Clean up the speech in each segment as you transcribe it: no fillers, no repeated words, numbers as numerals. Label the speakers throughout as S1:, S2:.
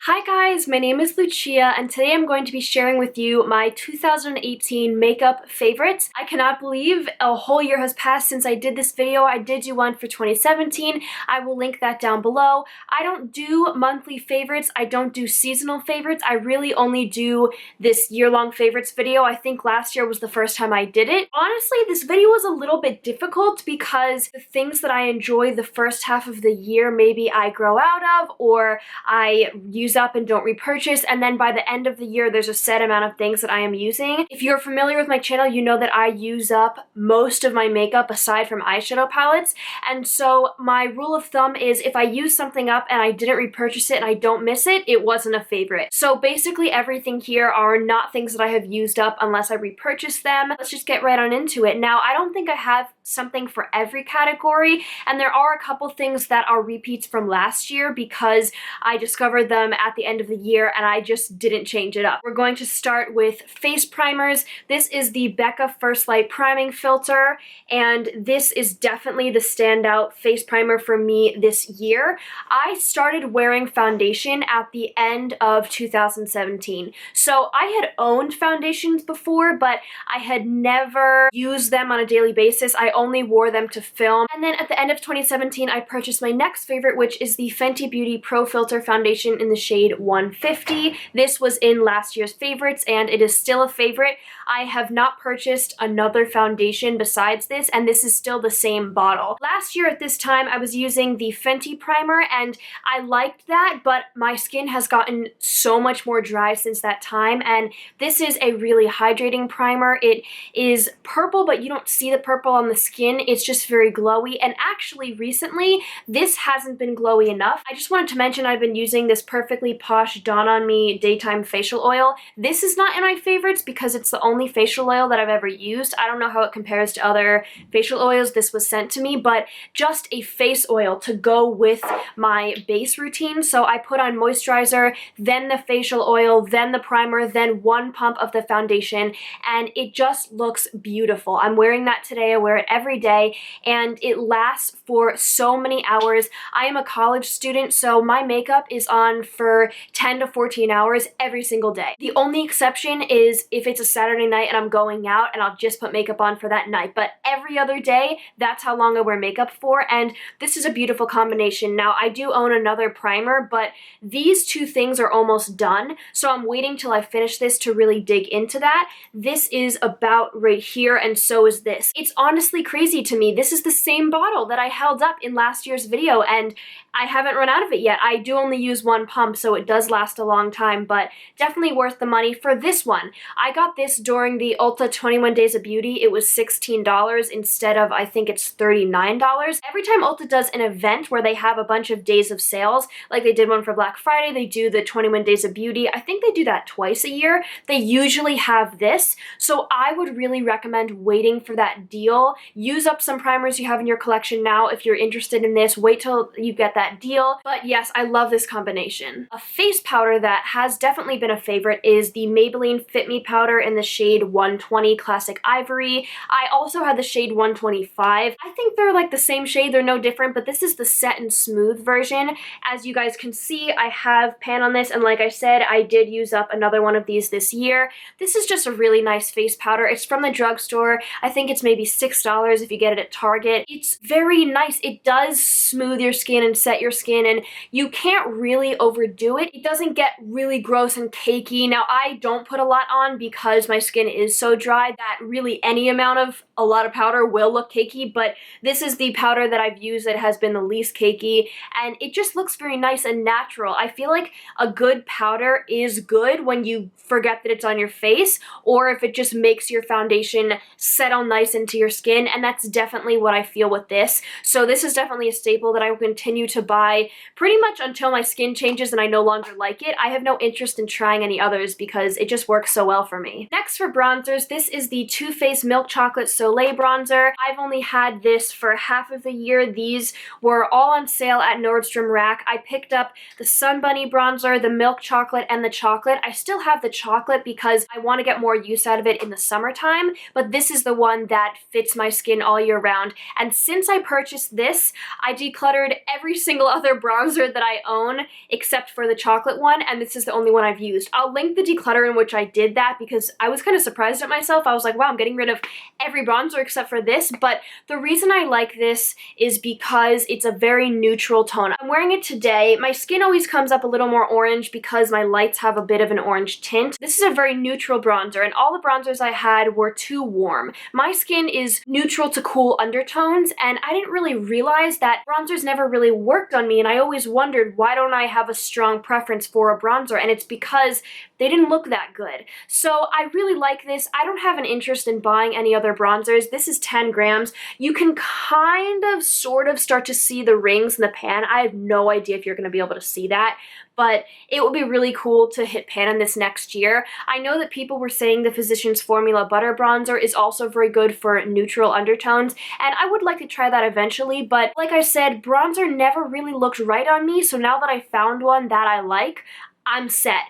S1: Hi guys, my name is Lucia and today I'm going to be sharing with you my 2018 makeup favorites. I cannot believe a whole year has passed since I did this video. I did do one for 2017. I will link that down below. I don't do monthly favorites. I don't do seasonal favorites. I really only do this year-long favorites video. I think last year was the first time I did it. Honestly, this video was a little bit difficult because the things that I enjoy the first half of the year, maybe I grow out of or I use up and don't repurchase, and then by the end of the year there's a set amount of things that I am using. If you're familiar with my channel, you know that I use up most of my makeup aside from eyeshadow palettes, and so my rule of thumb is if I use something up and I didn't repurchase it and I don't miss it, it wasn't a favorite. So basically everything here are not things that I have used up unless I repurchase them. Let's just get right on into it. Now, I don't think I have something for every category, and there are a couple things that are repeats from last year because I discovered them at the end of the year and I just didn't change it up. We're going to start with face primers. This is the Becca First Light Priming Filter, and this is definitely the standout face primer for me this year. I started wearing foundation at the end of 2017. So I had owned foundations before, but I had never used them on a daily basis. I only wore them to film. And then at the end of 2017, I purchased my next favorite, which is the Fenty Beauty Pro Filter Foundation in the shade 150. This was in last year's favorites and it is still a favorite. I have not purchased another foundation besides this, and this is still the same bottle. Last year at this time I was using the Fenty primer and I liked that, but my skin has gotten so much more dry since that time, and this is a really hydrating primer. It is purple, but you don't see the purple on the skin. It's just very glowy, and actually recently this hasn't been glowy enough. I just wanted to mention I've been using this Perfectly Posh Dawn on Me Daytime Facial Oil. This is not in my favorites because it's the only facial oil that I've ever used. I don't know how it compares to other facial oils. This was sent to me, but just a face oil to go with my base routine. So I put on moisturizer, then the facial oil, then the primer, then one pump of the foundation, and it just looks beautiful. I'm wearing that today. I wear it every day and it lasts for so many hours. I am a college student, so my makeup is on for 10 to 14 hours every single day. The only exception is if it's a Saturday night and I'm going out and I'll just put makeup on for that night, but every other day, that's how long I wear makeup for, and this is a beautiful combination. Now, I do own another primer, but these two things are almost done, so I'm waiting till I finish this to really dig into that. This is about right here, and so is this. It's honestly crazy to me. This is the same bottle that I held up in last year's video, and I haven't run out of it yet. I do only use one pump, so it does last a long time, but definitely worth the money for this one. I got this during the Ulta 21 Days of Beauty. It was $16 instead of, I think it's $39. Every time Ulta does an event where they have a bunch of days of sales, like they did one for Black Friday, they do the 21 Days of Beauty. I think they do that twice a year. They usually have this, so I would really recommend waiting for that deal. Use up some primers you have in your collection now if you're interested in this. Wait till you get that deal. But yes, I love this combination. A face powder that has definitely been a favorite is the Maybelline Fit Me powder in the shade 120 Classic Ivory. I also had the shade 125. I think they're like the same shade, they're no different, but this is the set and smooth version. As you guys can see, I have pan on this, and like I said, I did use up another one of these this year. This is just a really nice face powder. It's from the drugstore. I think it's maybe $6 if you get it at Target. It's very nice. It does smooth your skin and set your skin, and you can't really overdo it. It doesn't get really gross and cakey. Now, I don't put a lot on because my skin is so dry that really any amount of a lot of powder will look cakey, but this is the powder that I've used that has been the least cakey, and it just looks very nice and natural. I feel like a good powder is good when you forget that it's on your face, or if it just makes your foundation settle nice into your skin, and that's definitely what I feel with this. So this is definitely a staple that I will continue to buy pretty much until my skin changes and I no longer like it. I have no interest in trying any others because it just works so well for me. Next for bronzers, this is the Too Faced Milk Chocolate Soleil bronzer. I've only had this for half of the year. These were all on sale at Nordstrom Rack. I picked up the Sun Bunny bronzer, the milk chocolate, and the chocolate. I still have the chocolate because I want to get more use out of it in the summertime, but this is the one that fits my skin all year round. And since I purchased this, I decluttered every single single other bronzer that I own except for the chocolate one, and this is the only one I've used. I'll link the declutter in which I did that because I was kind of surprised at myself. I was like, wow, I'm getting rid of every bronzer except for this, but the reason I like this is because it's a very neutral tone. I'm wearing it today. My skin always comes up a little more orange because my lights have a bit of an orange tint. This is a very neutral bronzer, and all the bronzers I had were too warm. My skin is neutral to cool undertones, and I didn't really realize that bronzers never really worked on me, and I always wondered, why don't I have a strong preference for a bronzer? And it's because they didn't look that good. So I really like this. I don't have an interest in buying any other bronzers. This is 10 grams. You can kind of sort of start to see the rings in the pan. I have no idea if you're going to be able to see that, but it would be really cool to hit pan on this next year. I know that people were saying the Physicians Formula Butter Bronzer is also very good for neutral undertones, and I would like to try that eventually, but like I said, bronzer never really looked right on me, so now that I found one that I like, I'm set.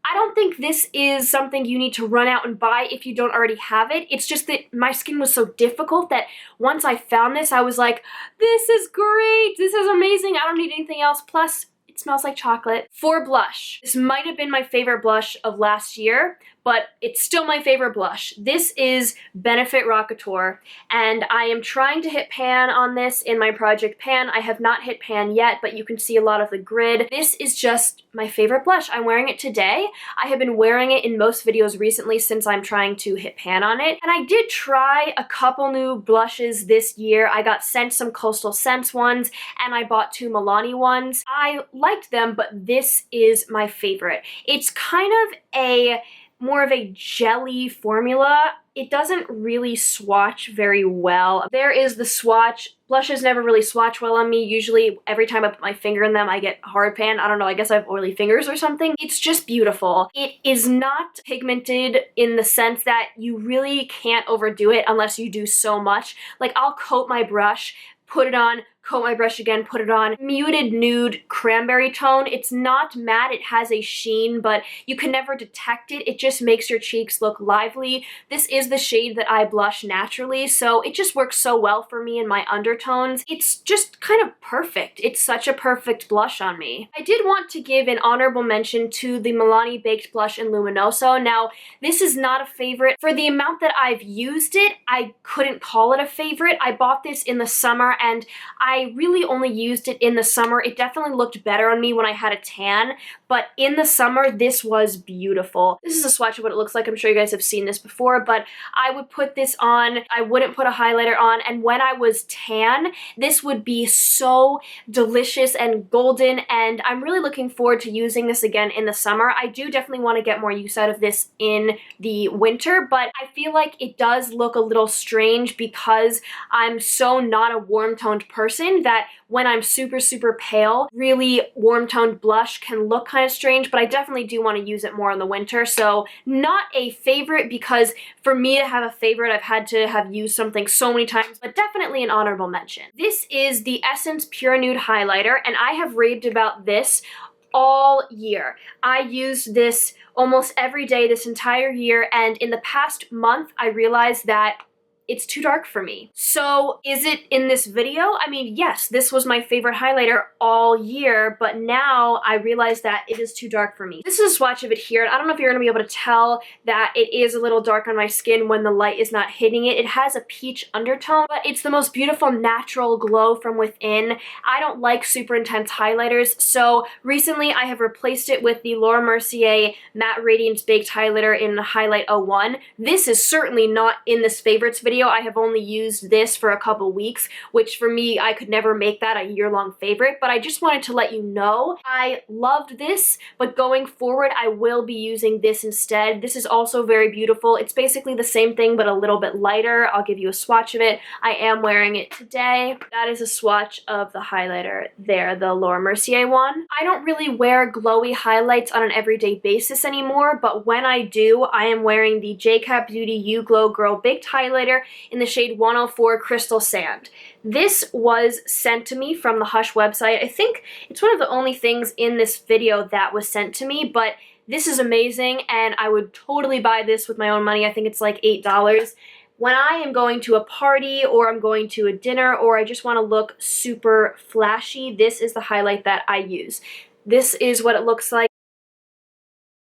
S1: I don't think this is something you need to run out and buy if you don't already have it. It's just that my skin was so difficult that once I found this, I was like, this is great, this is amazing, I don't need anything else. Plus, it smells like chocolate. For blush, this might have been my favorite blush of last year, but it's still my favorite blush. This is Benefit Rockateur, and I am trying to hit pan on this in my project pan. I have not hit pan yet, but you can see a lot of the grid. This is just my favorite blush. I'm wearing it today. I have been wearing it in most videos recently since I'm trying to hit pan on it, and I did try a couple new blushes this year. I got sent some Coastal Scents ones, and I bought 2 Milani ones. I liked them, but this is my favorite. It's kind of more of a jelly formula. It doesn't really swatch very well. There is the swatch. Blushes never really swatch well on me. Usually every time I put my finger in them, I get hard pan. I don't know, I guess I have oily fingers or something. It's just beautiful. It is not pigmented in the sense that you really can't overdo it unless you do so much. Like, I'll coat my brush, put it on, coat my brush again, put it on. Muted nude cranberry tone. It's not matte, it has a sheen, but you can never detect it. It just makes your cheeks look lively. This is the shade that I blush naturally, so it just works so well for me in my undertones. It's just kind of perfect. It's such a perfect blush on me. I did want to give an honorable mention to the Milani Baked Blush in Luminoso. Now, this is not a favorite. For the amount that I've used it, I couldn't call it a favorite. I bought this in the summer, and I really only used it in the summer. It definitely looked better on me when I had a tan, but in the summer, this was beautiful. This is a swatch of what it looks like. I'm sure you guys have seen this before, but I would put this on. I wouldn't put a highlighter on, and when I was tan, this would be so delicious and golden, and I'm really looking forward to using this again in the summer. I do definitely want to get more use out of this in the winter, but I feel like it does look a little strange because I'm so not a warm-toned person that when I'm super, super pale, really warm-toned blush can look kind of strange, but I definitely do want to use it more in the winter. So not a favorite, because for me to have a favorite, I've had to have used something so many times, but definitely an honorable mention. This is the Essence Pure Nude Highlighter, and I have raved about this all year. I used this almost every day this entire year, and in the past month, I realized that it's too dark for me. So is it in this video? I mean, yes, this was my favorite highlighter all year, but now I realize that it is too dark for me. This is a swatch of it here. I don't know if you're gonna be able to tell that it is a little dark on my skin when the light is not hitting it. It has a peach undertone, but it's the most beautiful natural glow from within. I don't like super intense highlighters, so recently I have replaced it with the Laura Mercier Matte Radiance Baked Highlighter in Highlight 01. This is certainly not in this favorites video. I have only used this for a couple weeks, which for me, I could never make that a year-long favorite, but I just wanted to let you know I loved this, but going forward, I will be using this instead. This is also very beautiful. It's basically the same thing, but a little bit lighter. I'll give you a swatch of it. I am wearing it today. That is a swatch of the highlighter there, the Laura Mercier one. I don't really wear glowy highlights on an everyday basis anymore, but when I do, I am wearing the JCat Beauty You Glow Girl Baked Highlighter in the shade 104 Crystal Sand. This was sent to me from the Hush website. I think it's one of the only things in this video that was sent to me, but this is amazing, and I would totally buy this with my own money. I think it's like $8. when I am going to a party or I'm going to a dinner or I just want to look super flashy, this is the highlight that I use. This is what it looks like.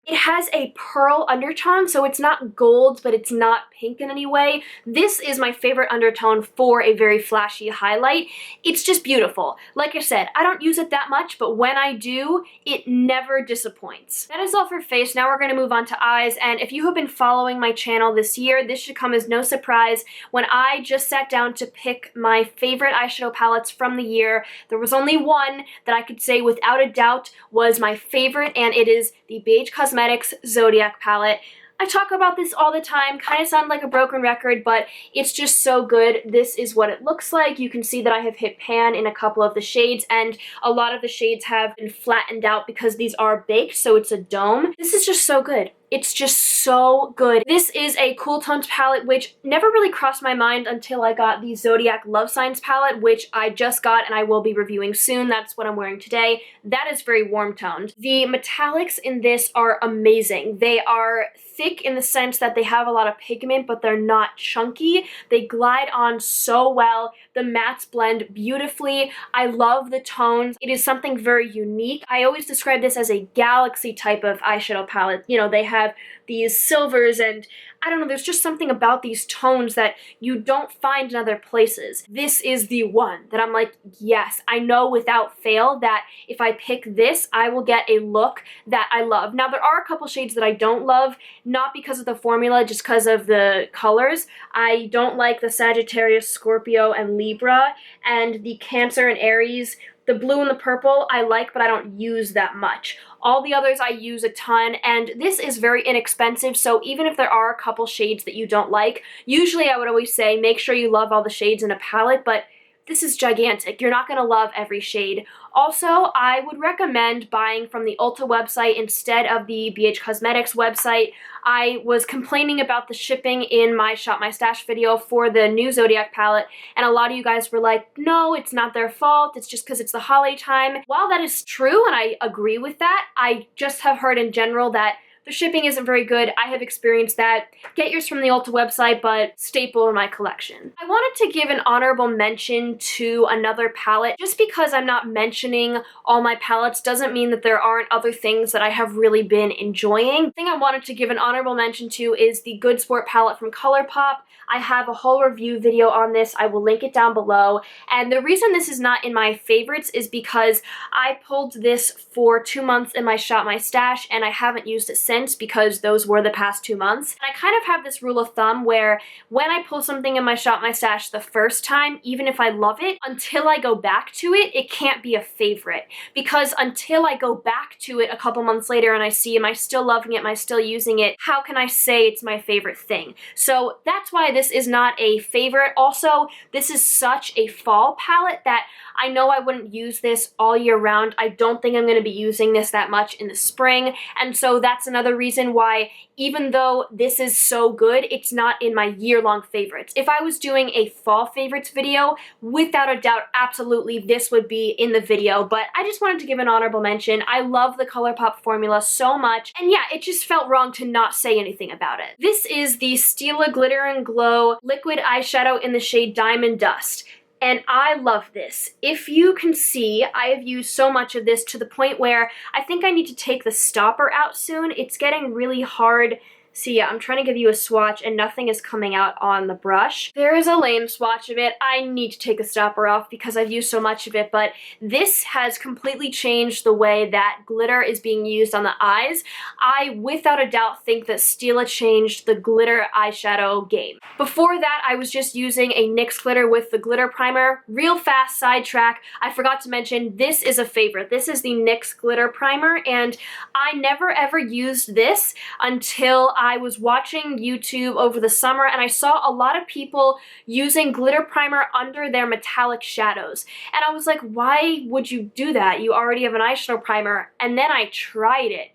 S1: It has a pearl undertone, so it's not gold, but it's not pink in any way. This is my favorite undertone for a very flashy highlight. It's just beautiful. Like I said, I don't use it that much, but when I do, it never disappoints. That is all for face. Now we're going to move on to eyes, and if you have been following my channel this year, this should come as no surprise. When I just sat down to pick my favorite eyeshadow palettes from the year, there was only one that I could say without a doubt was my favorite, and it is the Beige Cosmetics Zodiac palette. I talk about this all the time, kind of sound like a broken record, but it's just so good. This is what it looks like. You can see that I have hit pan in a couple of the shades, and a lot of the shades have been flattened out because these are baked, so it's a dome. This is just so good. It's just so good. This is a cool tones palette, which never really crossed my mind until I got the Zodiac Love Signs palette, which I just got and I will be reviewing soon. That's what I'm wearing today. That is very warm toned. The metallics in this are amazing. They are thick in the sense that they have a lot of pigment, but they're not chunky. They glide on so well. The mattes blend beautifully. I love the tones. It is something very unique. I always describe this as a galaxy type of eyeshadow palette. You know, they have these silvers and I don't know, there's just something about these tones that you don't find in other places. This is the one that I'm like, yes, I know without fail that if I pick this, I will get a look that I love. Now, there are a couple shades that I don't love, not because of the formula, just because of the colors. I don't like the Sagittarius, Scorpio, and Libra, and the Cancer and Aries. The blue and the purple I like, but I don't use that much. All the others I use a ton, and this is very inexpensive, so even if there are a couple shades that you don't like, usually I would always say make sure you love all the shades in a palette, but this is gigantic. You're not going to love every shade. Also, I would recommend buying from the Ulta website instead of the BH Cosmetics website. I was complaining about the shipping in my Shop My Stash video for the new Zodiac palette, and a lot of you guys were like, no, it's not their fault, it's just because it's the holiday time. While that is true, and I agree with that, I just have heard in general that the shipping isn't very good. I have experienced that. Get yours from the Ulta website, but staple in my collection. I wanted to give an honorable mention to another palette. Just because I'm not mentioning all my palettes doesn't mean that there aren't other things that I have really been enjoying. The thing I wanted to give an honorable mention to is the Good Sport palette from Colourpop. I have a whole review video on this. I will link it down below. And the reason this is not in my favorites is because I pulled this for 2 months in my Shop My Stash, and I haven't used it since because those were the past 2 months. And I kind of have this rule of thumb where when I pull something in my Shop My Stash the first time, even if I love it, until I go back to it, it can't be a favorite. Because until I go back to it a couple months later and I see, am I still loving it, am I still using it, how can I say it's my favorite thing? So that's why this is not a favorite. Also, this is such a fall palette that I know I wouldn't use this all year round. I don't think I'm going to be using this that much in the spring, and so that's another reason why, even though this is so good, it's not in my year-long favorites. If I was doing a fall favorites video, without a doubt, absolutely, this would be in the video, but I just wanted to give an honorable mention. I love the Colourpop formula so much, and yeah, it just felt wrong to not say anything about it. This is the Stila Glitter and Glow liquid eyeshadow in the shade Diamond Dust. And I love this. If you can see, I have used so much of this to the point where I think I need to take the stopper out soon. It's getting really hard. See, yeah, I'm trying to give you a swatch and nothing is coming out on the brush. There is a lame swatch of it. I need to take the stopper off because I've used so much of it, but this has completely changed the way that glitter is being used on the eyes. I, without a doubt, think that Stila changed the glitter eyeshadow game. Before that, I was just using a NYX glitter with the glitter primer. Real fast sidetrack, I forgot to mention, this is a favorite. This is the NYX glitter primer, and I never ever used this until I was watching YouTube over the summer and I saw a lot of people using glitter primer under their metallic shadows. And I was like, why would you do that? You already have an eyeshadow primer. And then I tried it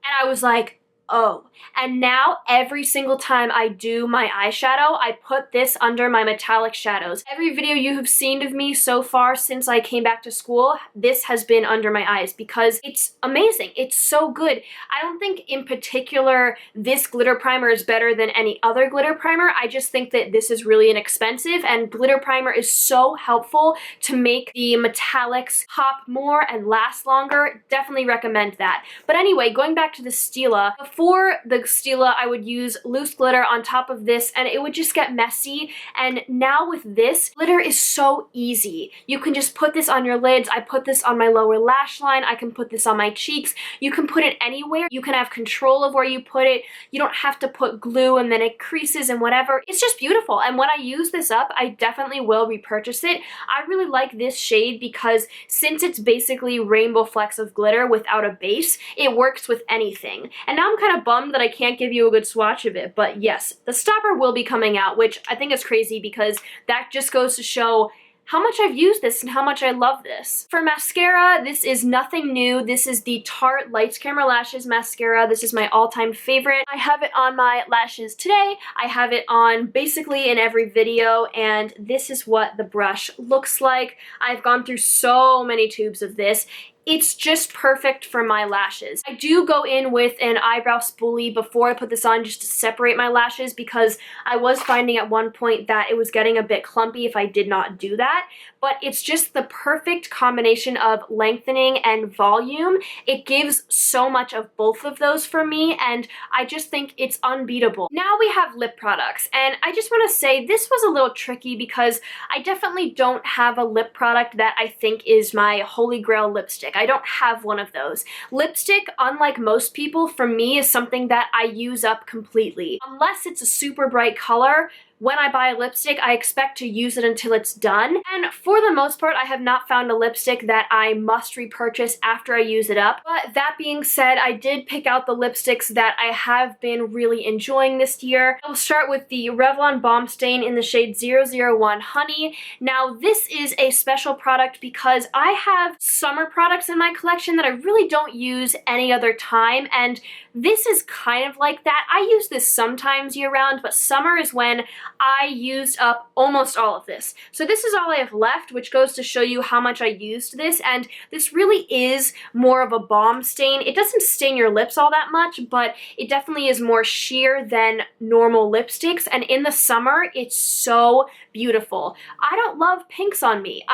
S1: and I was like, And now every single time I do my eyeshadow, I put this under my metallic shadows. Every video you have seen of me so far since I came back to school, this has been under my eyes because it's amazing. It's so good. I don't think in particular this glitter primer is better than any other glitter primer. I just think that this is really inexpensive, and glitter primer is so helpful to make the metallics pop more and last longer. Definitely recommend that. But anyway, going back to the Stila, before the Stila, I would use loose glitter on top of this and it would just get messy. And now with this, glitter is so easy. You can just put this on your lids. I put this on my lower lash line. I can put this on my cheeks. You can put it anywhere. You can have control of where you put it. You don't have to put glue and then it creases and whatever. It's just beautiful. And when I use this up, I definitely will repurchase it. I really like this shade because since it's basically rainbow flecks of glitter without a base, it works with anything. And now I'm kind of bummed that I can't give you a good swatch of it, but yes, the stopper will be coming out, which I think is crazy because that just goes to show how much I've used this and how much I love this. For mascara, this is nothing new. This is the Tarte Lights Camera Lashes mascara. This is my all-time favorite. I have it on my lashes today. I have it on basically in every video, and this is what the brush looks like. I've gone through so many tubes of this. It's just perfect for my lashes. I do go in with an eyebrow spoolie before I put this on just to separate my lashes because I was finding at one point that it was getting a bit clumpy if I did not do that. But it's just the perfect combination of lengthening and volume. It gives so much of both of those for me, and I just think it's unbeatable. Now we have lip products, and I just want to say this was a little tricky because I definitely don't have a lip product that I think is my holy grail lipstick. I don't have one of those. Lipstick, unlike most people, for me is something that I use up completely. Unless it's a super bright color, when I buy a lipstick, I expect to use it until it's done. And for the most part, I have not found a lipstick that I must repurchase after I use it up. But that being said, I did pick out the lipsticks that I have been really enjoying this year. I'll start with the Revlon Balm Stain in the shade 001 Honey. Now, this is a special product because I have summer products in my collection that I really don't use any other time, and this is kind of like that. I use this sometimes year-round, but summer is when I used up almost all of this. So this is all I have left, which goes to show you how much I used this, and this really is more of a balm stain. It doesn't stain your lips all that much, but it definitely is more sheer than normal lipsticks, and in the summer, it's so beautiful. I don't love pinks on me.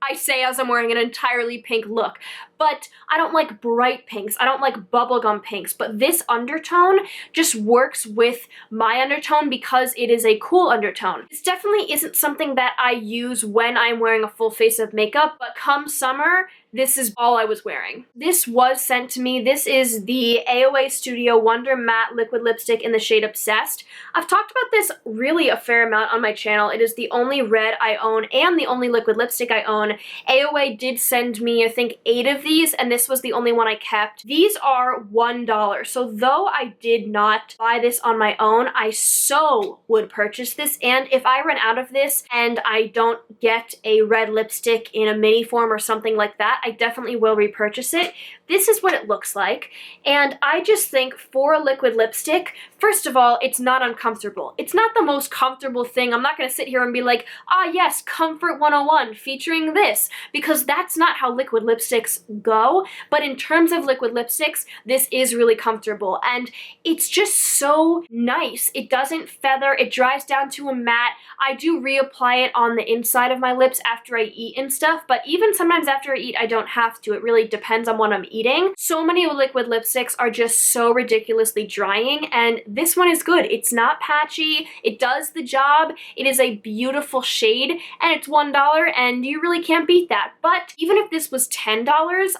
S1: I say as I'm wearing an entirely pink look, but I don't like bright pinks. I don't like bubblegum pinks, but this undertone just works with my undertone because it is a cool undertone. This definitely isn't something that I use when I'm wearing a full face of makeup, but come summer, this is all I was wearing. This was sent to me. This is the AOA Studio Wonder Matte Liquid Lipstick in the shade Obsessed. I've talked about this really a fair amount on my channel. It is the only red I own and the only liquid lipstick I own. AOA did send me, I think, 8 of these, and this was the only one I kept. These are $1, so though I did not buy this on my own, I so would purchase this, and if I run out of this and I don't get a red lipstick in a mini form or something like that, I definitely will repurchase it. This is what it looks like, and I just think for a liquid lipstick, first of all, it's not uncomfortable. It's not the most comfortable thing. I'm not going to sit here and be like, ah yes, Comfort 101 featuring this, because that's not how liquid lipsticks go, but in terms of liquid lipsticks, this is really comfortable, and it's just so nice. It doesn't feather, it dries down to a matte. I do reapply it on the inside of my lips after I eat and stuff, but even sometimes after I eat, I don't have to. It really depends on what I'm eating. So many liquid lipsticks are just so ridiculously drying, and this one is good. It's not patchy, it does the job, it is a beautiful shade, and it's $1, and you really can't beat that. But even if this was $10,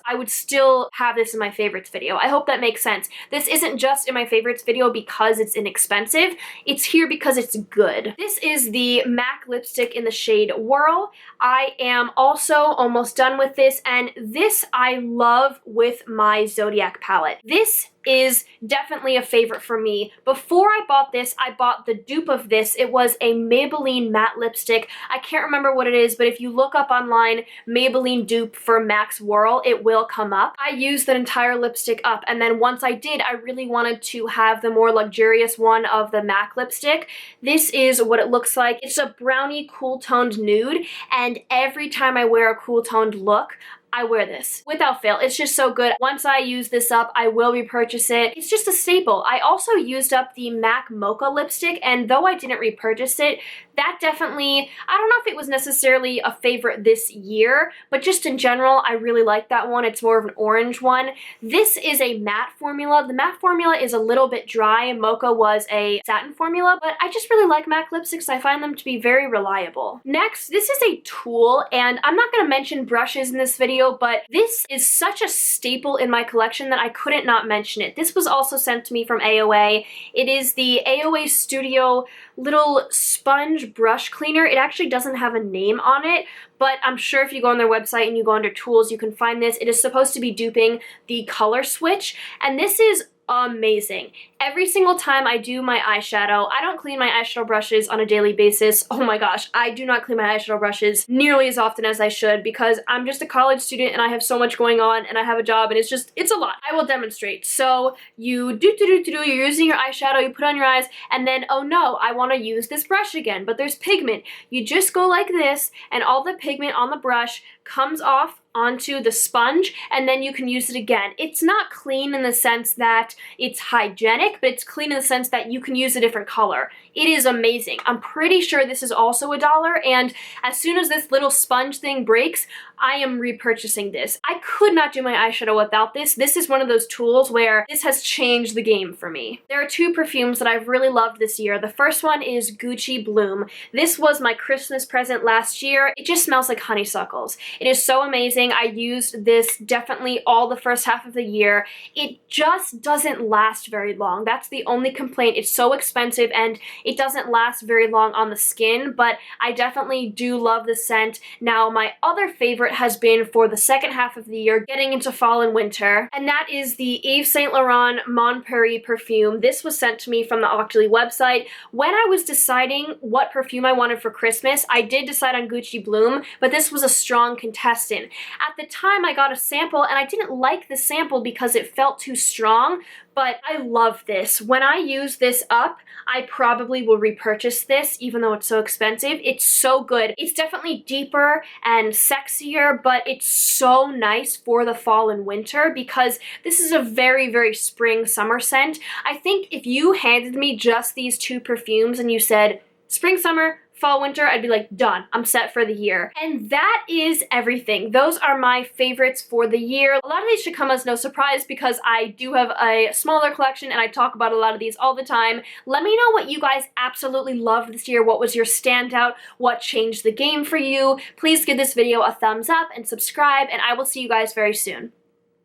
S1: I would still have this in my favorites video. I hope that makes sense. This isn't just in my favorites video because it's inexpensive, it's here because it's good. This is the MAC lipstick in the shade Whirl. I am also almost done with this, and this I love with my Zodiac palette. This is definitely a favorite for me. Before I bought this, I bought the dupe of this. It was a Maybelline matte lipstick. I can't remember what it is, but if you look up online Maybelline dupe for Max Whirl, it will come up. I used that entire lipstick up, and then once I did, I really wanted to have the more luxurious one of the MAC lipstick. This is what it looks like. It's a brownie cool toned nude, and every time I wear a cool toned look, I wear this without fail. It's just so good. Once I use this up, I will repurchase it. It's just a staple. I also used up the MAC Mocha lipstick, and though I didn't repurchase it, that definitely, I don't know if it was necessarily a favorite this year, but just in general, I really like that one. It's more of an orange one. This is a matte formula. The matte formula is a little bit dry. Mocha was a satin formula, but I just really like MAC lipsticks. I find them to be very reliable. Next, this is a tool, and I'm not going to mention brushes in this video, but this is such a staple in my collection that I couldn't not mention it. This was also sent to me from AOA. It is the AOA Studio little sponge brush cleaner. It actually doesn't have a name on it, but I'm sure if you go on their website and you go under tools, you can find this. It is supposed to be duping the color switch, and this is amazing. Every single time I do my eyeshadow, I don't clean my eyeshadow brushes on a daily basis. Oh my gosh, I do not clean my eyeshadow brushes nearly as often as I should because I'm just a college student and I have so much going on and I have a job and it's a lot. I will demonstrate. So you you're using your eyeshadow, you put on your eyes, and then, oh no, I want to use this brush again, but there's pigment. You just go like this and all the pigment on the brush comes off onto the sponge, and then you can use it again. It's not clean in the sense that it's hygienic, but it's clean in the sense that you can use a different color. It is amazing. I'm pretty sure this is also $1, and as soon as this little sponge thing breaks, I am repurchasing this. I could not do my eyeshadow without this. This is one of those tools where this has changed the game for me. There are two perfumes that I've really loved this year. The first one is Gucci Bloom. This was my Christmas present last year. It just smells like honeysuckles. It is so amazing. I used this definitely all the first half of the year. It just doesn't last very long. That's the only complaint. It's so expensive and it doesn't last very long on the skin, but I definitely do love the scent. Now, my other favorite has been for the second half of the year, getting into fall and winter, and that is the Yves Saint Laurent Mon Paris perfume. This was sent to me from the Octoly website. When I was deciding what perfume I wanted for Christmas, I did decide on Gucci Bloom, but this was a strong contestant. At the time, I got a sample, and I didn't like the sample because it felt too strong, but I love this. When I use this up, I probably will repurchase this, even though it's so expensive. It's so good. It's definitely deeper and sexier, but it's so nice for the fall and winter because this is a very, very spring summer scent. I think if you handed me just these two perfumes and you said, spring, summer, fall, winter, I'd be like, done. I'm set for the year. And that is everything. Those are my favorites for the year. A lot of these should come as no surprise because I do have a smaller collection and I talk about a lot of these all the time. Let me know what you guys absolutely loved this year. What was your standout? What changed the game for you? Please give this video a thumbs up and subscribe, and I will see you guys very soon.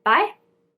S1: Bye.